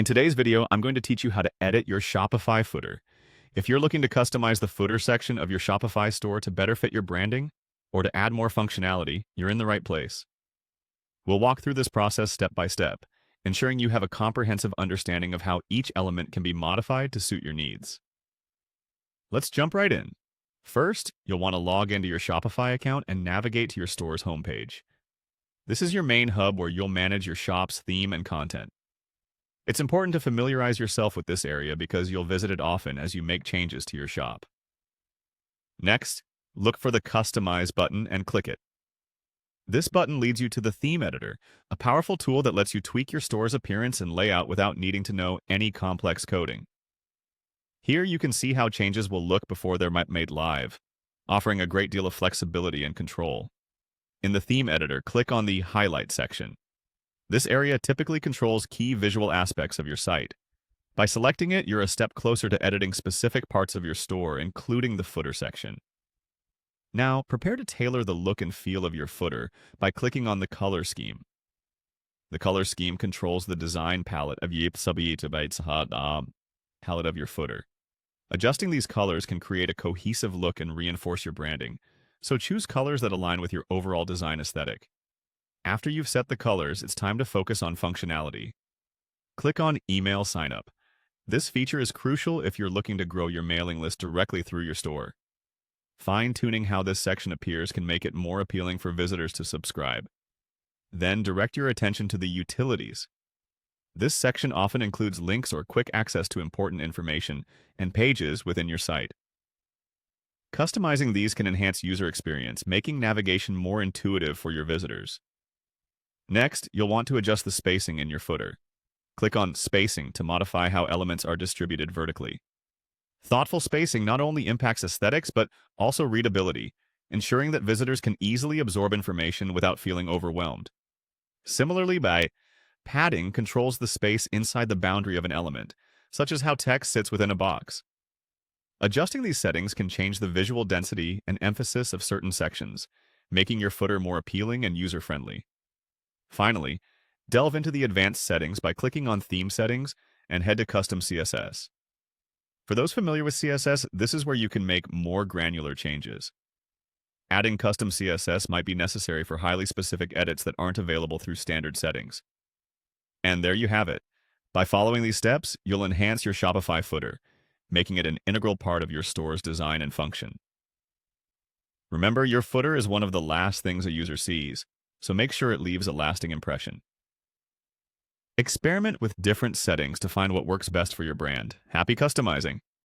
In today's video, I'm going to teach you how to edit your Shopify footer. If you're looking to customize the footer section of your Shopify store to better fit your branding or to add more functionality, you're in the right place. We'll walk through this process step by step, ensuring you have a comprehensive understanding of how each element can be modified to suit your needs. Let's jump right in. First, you'll want to log into your Shopify account and navigate to your store's homepage. This is your main hub where you'll manage your shop's theme and content. It's important to familiarize yourself with this area because you'll visit it often as you make changes to your shop. Next, look for the Customize button and click it. This button leads you to the Theme Editor, a powerful tool that lets you tweak your store's appearance and layout without needing to know any complex coding. Here you can see how changes will look before they're made live, offering a great deal of flexibility and control. In the Theme Editor, click on the Highlight section. This area typically controls key visual aspects of your site. By selecting it, you're a step closer to editing specific parts of your store, including the footer section. Now, prepare to tailor the look and feel of your footer by clicking on the Color Scheme. The Color Scheme controls the design palette of your footer. Adjusting these colors can create a cohesive look and reinforce your branding, so choose colors that align with your overall design aesthetic. After you've set the colors, it's time to focus on functionality. Click on Email Signup. This feature is crucial if you're looking to grow your mailing list directly through your store. Fine-tuning how this section appears can make it more appealing for visitors to subscribe. Then direct your attention to the Utilities. This section often includes links or quick access to important information and pages within your site. Customizing these can enhance user experience, making navigation more intuitive for your visitors. Next, you'll want to adjust the spacing in your footer. Click on Spacing to modify how elements are distributed vertically. Thoughtful spacing not only impacts aesthetics but also readability, ensuring that visitors can easily absorb information without feeling overwhelmed. Similarly, padding controls the space inside the boundary of an element, such as how text sits within a box. Adjusting these settings can change the visual density and emphasis of certain sections, making your footer more appealing and user-friendly. Finally, delve into the advanced settings by clicking on Theme Settings and head to Custom CSS. For those familiar with CSS, this is where you can make more granular changes. Adding custom CSS might be necessary for highly specific edits that aren't available through standard settings. And there you have it. By following these steps, you'll enhance your Shopify footer, making it an integral part of your store's design and function. Remember, your footer is one of the last things a user sees, so make sure it leaves a lasting impression. Experiment with different settings to find what works best for your brand. Happy customizing!